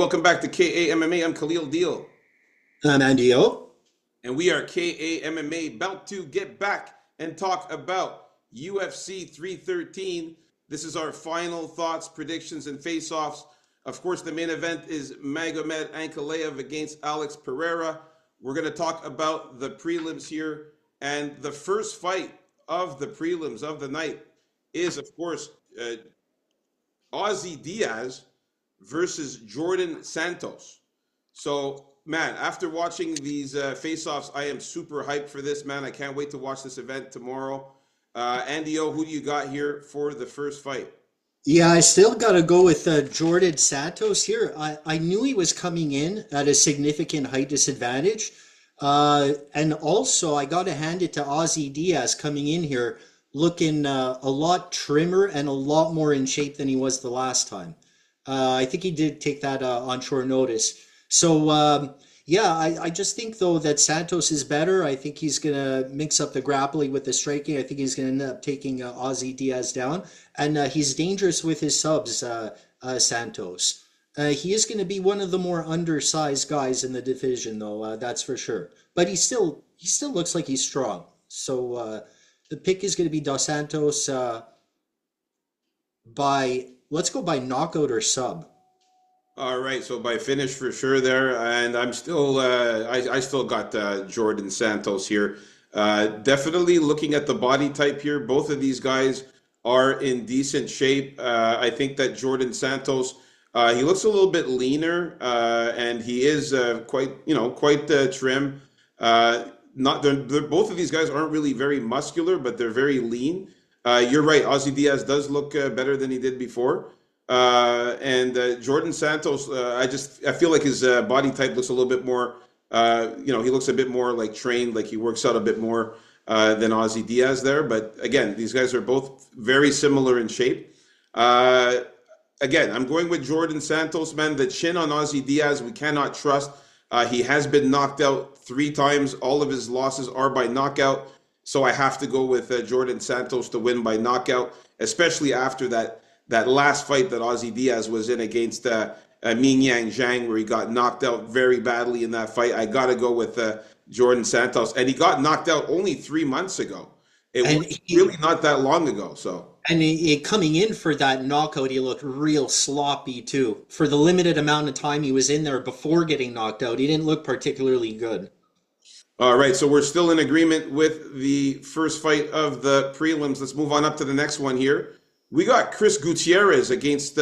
welcome back to KAMMA. I'm Khalil Deal, I'm Andio. and we are KAMMA, about to get back and talk about UFC 313. This is our final thoughts, predictions, and face-offs. Of course, the main event is Magomed Ankalaev against Alex Pereira. We're going to talk about the prelims here, and the first fight of the prelims of the night is, of course, Ozzy Diaz versus Jordan Santos. So, man, after watching these face-offs, I am super hyped for this, man. I can't wait to watch this event tomorrow. Andy O, who do you got here for the first fight? Yeah, I still got to go with Jordan Santos here. I knew he was coming in at a significant height disadvantage. And also, I got to hand it to Ozzy Diaz coming in here looking a lot trimmer and a lot more in shape than he was the last time. I think he did take that on short notice. So, yeah, I just think, though, that Santos is better. I think he's going to mix up the grappling with the striking. I think he's going to end up taking Ozzy Diaz down. And he's dangerous with his subs, Santos. He is going to be one of the more undersized guys in the division, though. That's for sure. But he still looks like he's strong. So the pick is going to be Dos Santos by let's go by knockout or sub. All right, so by finish for sure there, and I'm still, I still got Jordan Santos here. Definitely looking at the body type here, both of these guys are in decent shape. I think that Jordan Santos, he looks a little bit leaner, and he is quite trim. Not both of these guys aren't really very muscular, but they're very lean. You're right, Ozzy Diaz does look better than he did before. And Jordan Santos, I feel like his body type looks a little bit more, he looks a bit more like trained, like he works out a bit more than Ozzy Diaz there. But again, these guys are both very similar in shape. Again, I'm going with Jordan Santos, man. The chin on Ozzy Diaz, we cannot trust. He has been knocked out 3 times. All of his losses are by knockout. So I have to go with Jordan Santos to win by knockout, especially after that last fight that Ozzy Diaz was in against Ming Yang Zhang, where he got knocked out very badly in that fight. I got to go with Jordan Santos. And he got knocked out only 3 months ago. It And was really not that long ago. So, coming in for that knockout, he looked real sloppy too. For the limited amount of time he was in there before getting knocked out, he didn't look particularly good. all right. So we're still in agreement with the first fight of the prelims. Let's move on up to the next one here. We got Chris Gutierrez against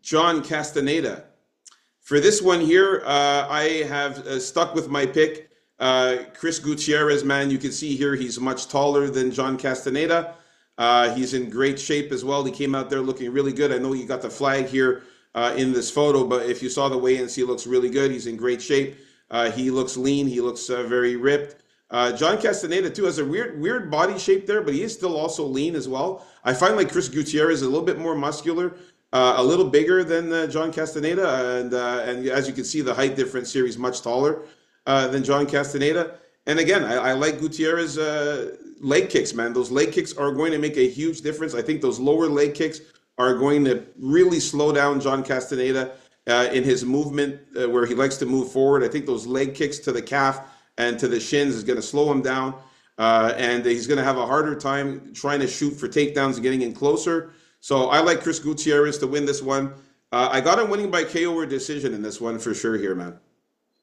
John Castaneda. For this one here, I have stuck with my pick. Chris Gutierrez, man, you can see here he's much taller than John Castaneda. He's in great shape as well. He came out there looking really good. I know you got the flag here in this photo, but if you saw the weigh-ins, he looks really good. He's in great shape. He looks lean. He looks very ripped. John Castaneda too has a weird body shape there, but he is still also lean as well. I find like Chris Gutierrez is a little bit more muscular, a little bigger than John Castaneda, and as you can see, the height difference here, he's much taller than John Castaneda. And again, I like Gutierrez leg kicks, man. Those leg kicks are going to make a huge difference. I think those lower leg kicks are going to really slow down John Castaneda in his movement where he likes to move forward. I think those leg kicks to the calf and to the shins is going to slow him down. And he's going to have a harder time trying to shoot for takedowns and getting in closer. So I like Chris Gutierrez to win this one. I got him winning by KO or decision in this one for sure here, man.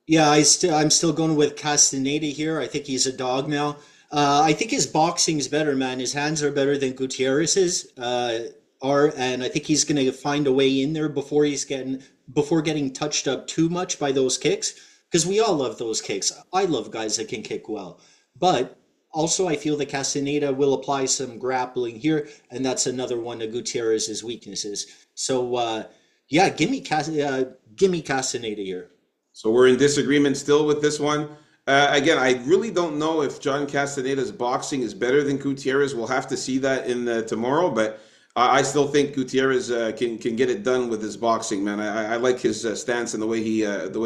Yeah, I'm still going with Castaneda here. I think he's a dog now. I think his boxing's better, man. His hands are better than Gutierrez's and I think he's going to find a way in there before getting touched up too much by those kicks. Because we all love those kicks. I love guys that can kick well. But also, I feel that Castaneda will apply some grappling here, and that's another one of Gutierrez's weaknesses. So, yeah, give me Castaneda here. So we're in disagreement still with this one. Again, I really don't know if John Castaneda's boxing is better than Gutierrez. We'll have to see that in tomorrow, but I still think Gutierrez can get it done with his boxing, man. I like his stance and the way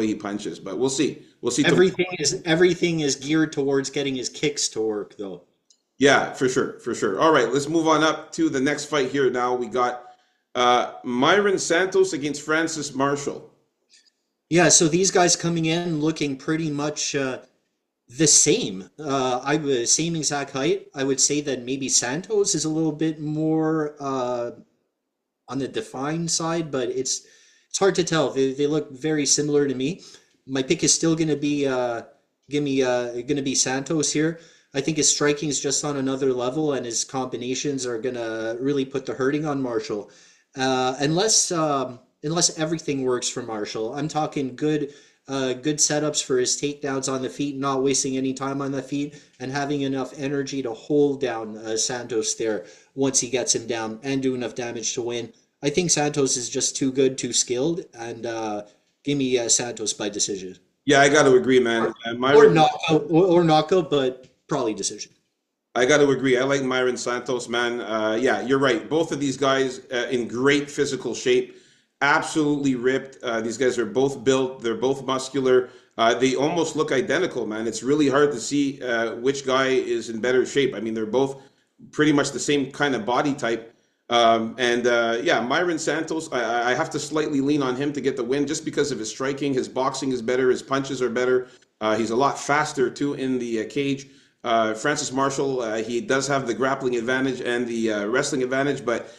he punches, but we'll see. We'll see. Everything is geared towards getting his kicks to work, though. Yeah, for sure, for sure. All right, let's move on up to the next fight here. Now we got Myron Santos against Francis Marshall. Yeah, so these guys coming in looking pretty much the same. Same exact height. I would say that maybe Santos is a little bit more on the defined side, but it's hard to tell. They look very similar to me. My pick is still going to be going to be Santos here. I think his striking is just on another level, and his combinations are going to really put the hurting on Marshall. Unless everything works for Marshall, I'm talking good setups for his takedowns on the feet, not wasting any time on the feet, and having enough energy to hold down Santos there once he gets him down and do enough damage to win. I think Santos is just too good, too skilled, and give me Santos by decision Yeah, I got to agree, man. or Myron, knockout or knockout, but probably decision. I got to agree. I like Myron Santos, man. Yeah, you're right. Both of these guys in great physical shape, absolutely ripped. These guys are both built. They're both muscular. They almost look identical, man. It's really hard to see which guy is in better shape. I mean, they're both pretty much the same kind of body type. Yeah, Myron Santos, I have to slightly lean on him to get the win just because of his striking. His boxing is better. His punches are better. He's a lot faster too in the cage. Francis Marshall, he does have the grappling advantage and the wrestling advantage, but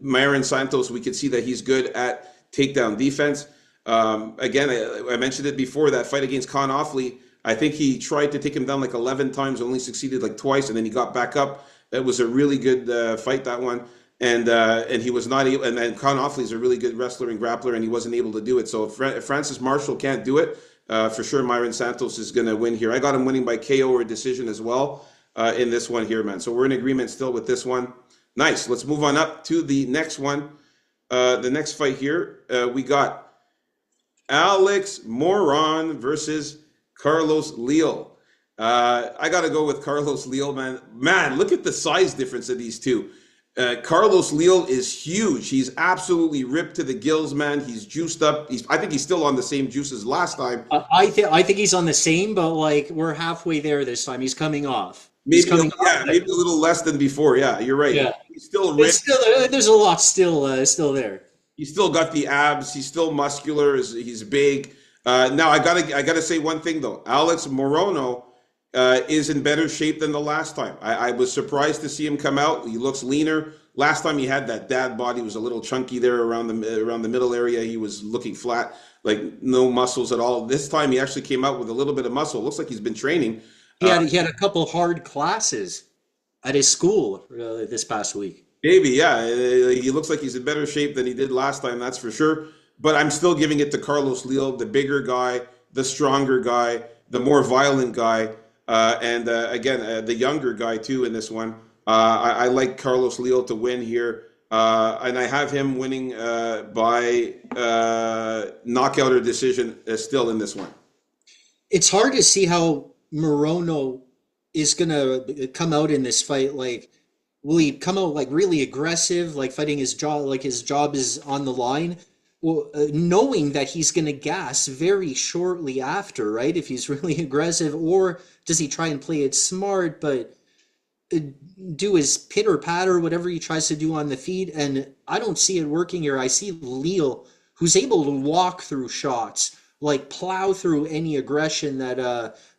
Myron Santos, we could see that he's good at takedown defense. Again, I mentioned it before, that fight against Con Offley. I think he tried to take him down like 11 times, only succeeded like twice, and then he got back up. It was a really good fight, that one. And he was not able, and then Con Offley is a really good wrestler and grappler, and he wasn't able to do it. So if Francis Marshall can't do it, for sure, Myron Santos is going to win here. I got him winning by KO or decision as well in this one here, man. So we're in agreement still with this one. Nice. Let's move on up to the next one. The next fight here, we got Alex Moron versus Carlos Leal. I got to go with Carlos Leal, man. Man, look at the size difference of these two. Carlos Leal is huge. He's absolutely ripped to the gills, man. He's juiced up. I think he's still on the same juice as last time. I think he's on the same, but like we're halfway there this time. He's coming off. He's Maybe, coming yeah, off. maybe a little less than before. Yeah, you're right. Yeah, He's still it's ripped. still there's a lot still there. He's still got the abs. He's still muscular. He's big. Now I gotta say one thing though. Alex Morono is in better shape than the last time. I was surprised to see him come out. He looks leaner. Last time he had that dad body, was a little chunky there around the middle area. He was looking flat, like no muscles at all. This time he actually came out with a little bit of muscle. Looks like he's been training. He had a couple hard classes at his school this past week. Maybe, yeah. He looks like he's in better shape than he did last time, that's for sure. But I'm still giving it to Carlos Leal, the bigger guy, the stronger guy, the more violent guy, and again, the younger guy too in this one. I like Carlos Leal to win here, and I have him winning by knockout or decision still in this one. It's hard to see how Morono is gonna come out in this fight. Like, will he come out like really aggressive, like fighting his job, like his job is on the line? Well, knowing that he's gonna gas very shortly after, right? If he's really aggressive, or does he try and play it smart, but do his pitter patter, whatever he tries to do on the feet? And I don't see it working here. I see Leal, who's able to walk through shots, like plow through any aggression that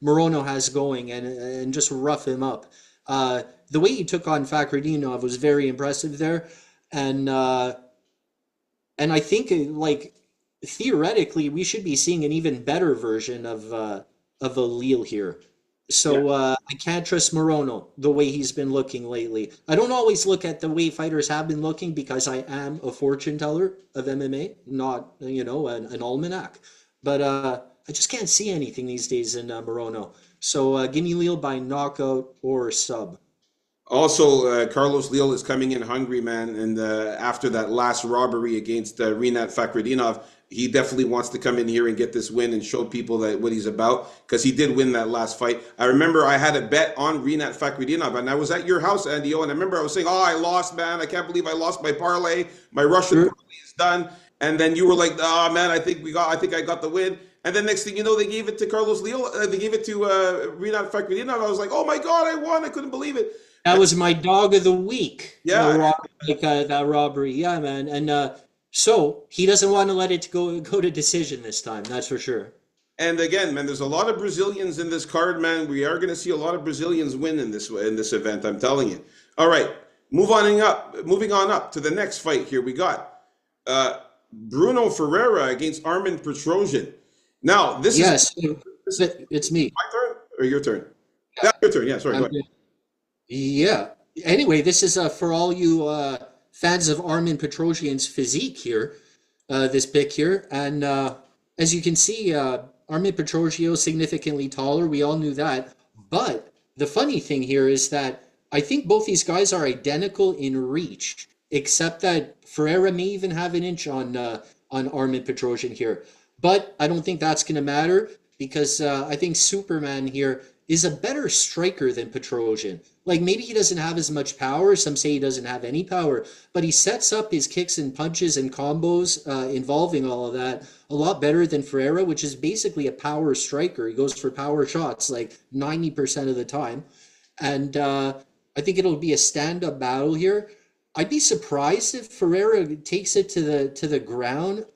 Morono has going, and just rough him up. The way he took on Fakhretdinov was very impressive there, and I think like theoretically we should be seeing an even better version of a Leal here. Yeah. So I can't trust Morono the way he's been looking lately. I don't always look at the way fighters have been looking because I am a fortune teller of MMA, not an almanac. But I just can't see anything these days in Morono. So give me Leal by knockout or sub. Also, Carlos Leal is coming in hungry, man. And after that last robbery against Rinat Fakhretdinov, he definitely wants to come in here and get this win and show people that what he's about, because he did win that last fight. I remember I had a bet on Rinat Fakhretdinov, and I was at your house, Andy O, and I remember I was saying, "Oh, I lost, man. I can't believe I lost my parlay. My Russian Sure. parlay is done." And then you were like, "Oh, man, I think I got the win." And then next thing you know, they gave it to Carlos Leal. They gave it to Rinat Fakhretdinov. I was like, "Oh my God, I won! I couldn't believe it." That was my dog of the week. Yeah, That robbery. Yeah, man. And So he doesn't want to let it go to decision this time. That's for sure. And again, man, there's a lot of Brazilians in this card, man. We are going to see a lot of Brazilians win in this event. I'm telling you. All right, moving on up to the next fight. Here we got uh, Bruno Ferreira against Armin Petrosian. Now, Yes, this is it's me. my turn or your turn? That's your turn. Yeah, sorry. Go I'm ahead. good. Yeah. Anyway, this is for all you fans of Armin Petrosian's physique here. This pick here, and as you can see, Armin Petrosio significantly taller. We all knew that. But the funny thing here is that I think both these guys are identical in reach, except that Ferreira may even have an inch on Armin Petrosian here. But I don't think that's going to matter because I think Superman here is a better striker than Petrosian. Like maybe he doesn't have as much power. Some say he doesn't have any power, but he sets up his kicks and punches and combos involving all of that a lot better than Ferreira, which is basically a power striker. He goes for power shots like 90% of the time. And I think it'll be a stand-up battle here. I'd be surprised if Ferreira takes it to the ground.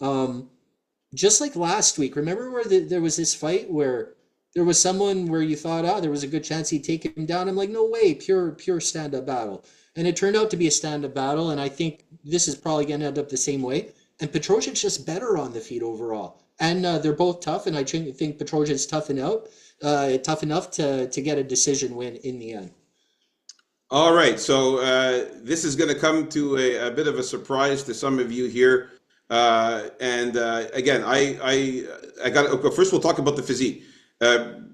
Just like last week, remember where there was this fight where there was someone where you thought, oh, there was a good chance he'd take him down. I'm like, no way, pure stand-up battle. And it turned out to be a stand-up battle, and I think this is probably going to end up the same way. And Petrosian's just better on the feet overall. And they're both tough, and I think Petrosian's tough enough to get a decision win in the end. All right, so this is going to come to a bit of a surprise to some of you here. And again, I got okay, first we'll talk about the physique.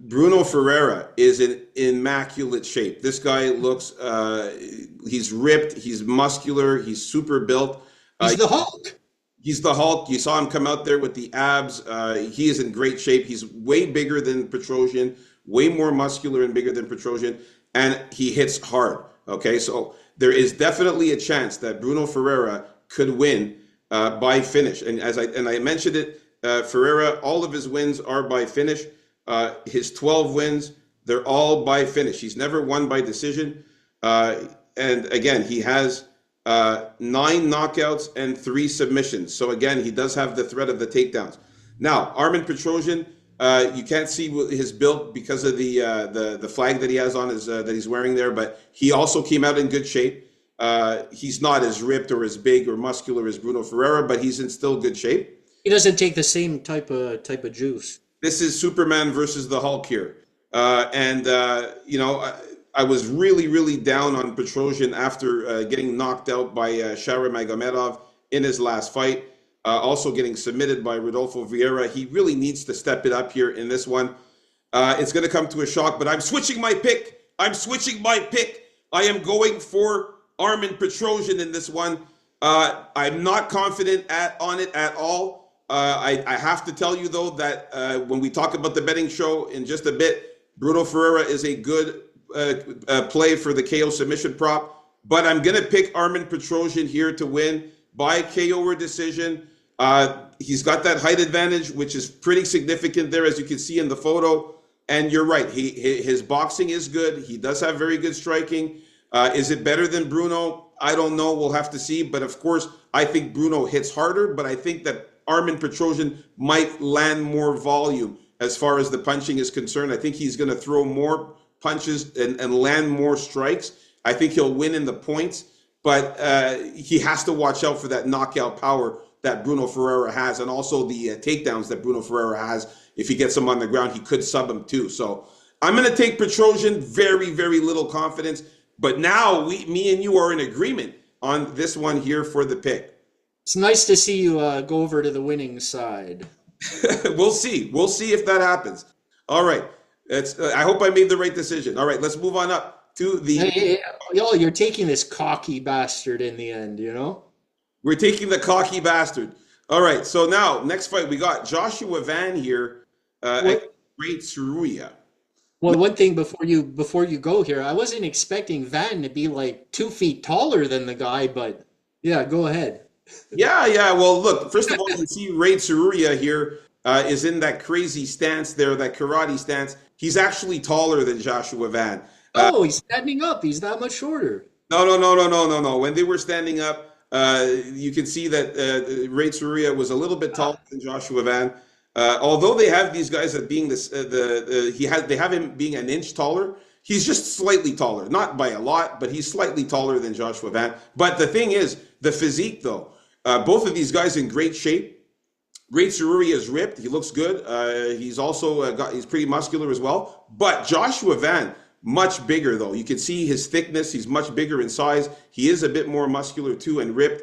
Bruno Ferreira is in immaculate shape. This guy looks, he's ripped, he's muscular, he's super built. He's the Hulk. He's the Hulk. You saw him come out there with the abs. He is in great shape. He's way bigger than Petrosian, way more muscular and bigger than Petrosian, and he hits hard. Okay, so there is definitely a chance that Bruno Ferreira could win by finish. And I mentioned it, Ferreira, all of his wins are by finish. His 12 wins, they're all by finish. He's never won by decision. And again, he has 9 knockouts and 3 submissions. So again, he does have the threat of the takedowns. Now, Armin Petrosian, you can't see his build because of the flag that he has on his that he's wearing there, but he also came out in good shape. He's not as ripped or as big or muscular as Bruno Ferreira, but he's in still good shape. He doesn't take the same type of juice. This is Superman versus the Hulk here. And you know, I was really down on Petrosian after getting knocked out by Shara Magomedov in his last fight. Also getting submitted by Rodolfo Vieira. He really needs to step it up here in this one. It's going to come to a shock, but I'm switching my pick. I am going for Armin Petrosian in this one. I'm not confident on it at all. I have to tell you, though, that when we talk about the betting show in just a bit, Bruno Ferreira is a good play for the KO submission prop. But I'm going to pick Armin Petrosian here to win by KO or decision. He's got that height advantage, which is pretty significant there, as you can see in the photo. And you're right, his boxing is good. He does have very good striking. Is it better than Bruno? I don't know. We'll have to see. But of course, I think Bruno hits harder. But I think that Armin Petrosian might land more volume as far as the punching is concerned. I think he's going to throw more punches and land more strikes. I think he'll win in the points. But he has to watch out for that knockout power that Bruno Ferreira has, and also the takedowns that Bruno Ferreira has. If he gets him on the ground, he could sub him too. So I'm going to take Petrosian. Very little confidence. But now me and you are in agreement on this one here for the pick. It's nice to see you go over to the winning side. We'll see. We'll see if that happens. All right. I hope I made the right decision. All right, let's move on up to the. Hey, yo, you're taking this cocky bastard in the end, you know? We're taking the cocky bastard. All right. So now, next fight, we got Joshua Van here against Great Tsuruya. Well, one thing before you go here, I wasn't expecting Van to be like 2 feet taller than the guy, but yeah, go ahead. Yeah. Well, look, first of all, you see Ray Tsuruya here is in that crazy stance there, that karate stance. He's actually taller than Joshua Van. Oh, he's standing up. He's that much shorter. No. When they were standing up, You can see that Ray Tsuruya was a little bit taller than Joshua Van. Although they have these guys at being this, they have him being an inch taller. He's just slightly taller, not by a lot, but he's slightly taller than Joshua Van. But the thing is, the physique though, both of these guys in great shape. Great Sururi is ripped. He looks good. He's also he's pretty muscular as well. But Joshua Van, much bigger though. You can see his thickness. He's much bigger in size. He is a bit more muscular too and ripped.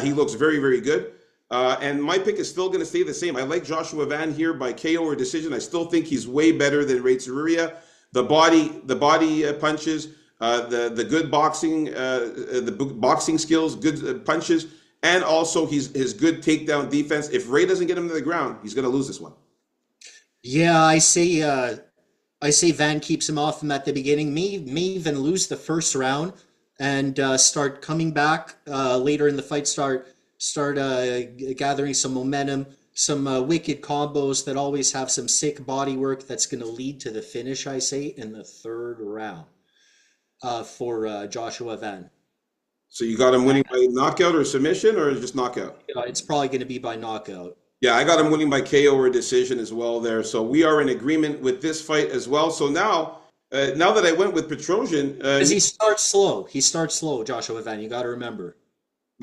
He looks very, very good. And my pick is still going to stay the same. I like Joshua Van here by KO or decision. I still think he's way better than Ray Tsuruya. The body punches, the good boxing, the boxing skills, good punches. And also his good takedown defense. If Ray doesn't get him to the ground, he's going to lose this one. Yeah, I say Van keeps him off him at the beginning. May even lose the first round and start coming back later in the fight. Start gathering some momentum, some wicked combos that always have some sick body work that's going to lead to the finish. I say in the third round for Joshua Van. So you got him winning by knockout or submission or just knockout? It's probably going to be by knockout. Yeah, I got him winning by KO or decision as well there. So we are in agreement with this fight as well. So now that I went with Petrosian, Because he starts slow. He starts slow, Joshua Van. You got to remember.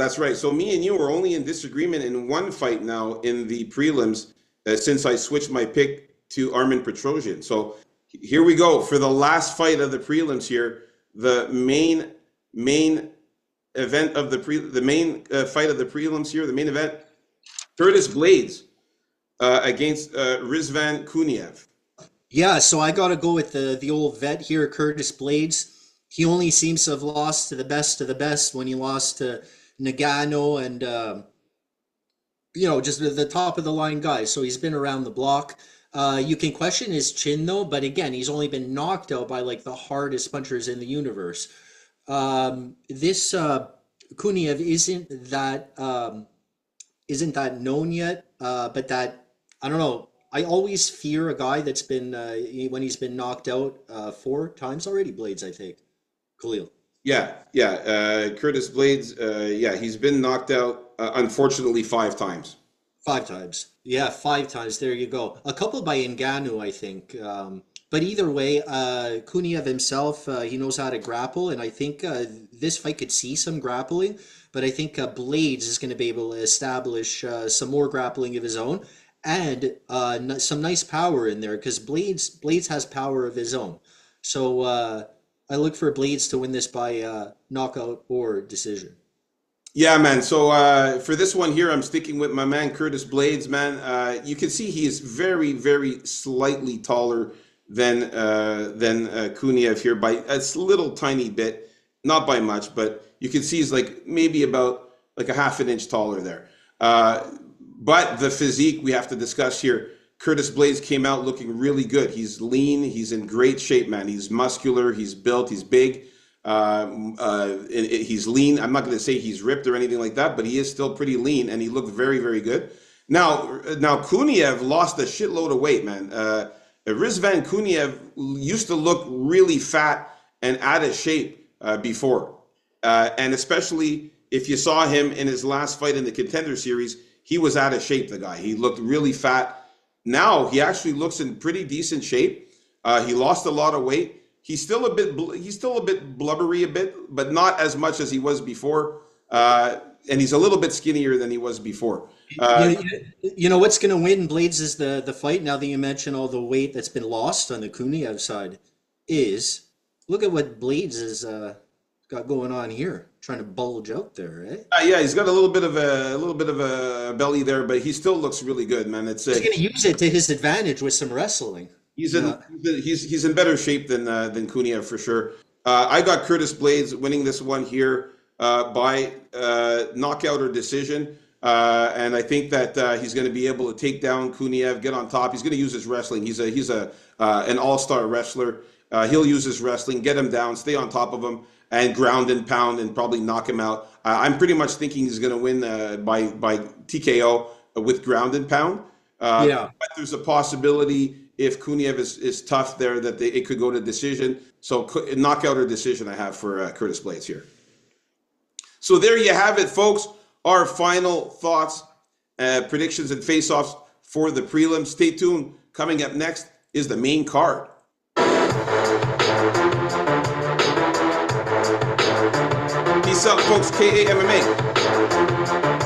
that's right. So me and you are only in disagreement in one fight now in the prelims since I switched my pick to Armin Petrosian. So here we go for the last fight of the prelims here. The main event of the main fight of the prelims here, the main event, Curtis Blades against Rizvan Kuniev. Yeah, so I got to go with the old vet here, Curtis Blades. He only seems to have lost to the best of the best when he lost to Nagano and just the top of the line guys. So he's been around the block. You can question his chin though, but again, he's only been knocked out by like the hardest punchers in the universe. This Kuniev isn't that known yet, but that I don't know. I always fear a guy that's been when he's been knocked out 4 times already. Blades, I think. Khalil. Yeah. Curtis Blades, yeah, he's been knocked out, unfortunately, 5 times. 5 times. Yeah, 5 times. There you go. A couple by Ngannou, I think. But either way, Kuniev himself, he knows how to grapple, and I think this fight could see some grappling. But I think Blades is going to be able to establish some more grappling of his own and some nice power in there because Blades has power of his own. So I look for Blades to win this by knockout or decision. Yeah, man. So for this one here, I'm sticking with my man Curtis Blades, man. You can see he is very, very slightly taller than Kuniev here by a little tiny bit, not by much, but you can see he's like maybe about like a half an inch taller there. But the physique we have to discuss here. Curtis Blades came out looking really good. He's lean. He's in great shape, man. He's muscular. He's built. He's big. He's lean. I'm not going to say he's ripped or anything like that, but he is still pretty lean, and he looked very, very good. Now Kuniev lost a shitload of weight, man. Rizvan Kuniev used to look really fat and out of shape before, and especially if you saw him in his last fight in the Contender Series, he was out of shape. The guy, he looked really fat. Now he actually looks in pretty decent shape. He lost a lot of weight. He's still a bit blubbery, but not as much as he was before. And he's a little bit skinnier than he was before. You know what's going to win Blades is the fight. Now that you mention all the weight that's been lost on the Kuniev side, is look at what Blades has got going on here, trying to bulge out there, eh? Yeah, he's got a little bit of a belly there, but he still looks really good, man. He's going to use it to his advantage with some wrestling. He's in better shape than Kuniev for sure. I got Curtis Blades winning this one here by knockout or decision, and I think that he's going to be able to take down Kuniev, get on top. He's going to use his wrestling. He's an all-star wrestler. He'll use his wrestling, get him down, stay on top of him, and ground and pound and probably knock him out. I'm pretty much thinking he's going to win by TKO with ground and pound. But there's a possibility if Kuniev is tough there that it could go to decision. So knockout or decision I have for Curtis Blades here. So there you have it, folks. Our final thoughts, predictions, and face-offs for the prelims. Stay tuned. Coming up next is the main card. Peace out, folks. KAMMA.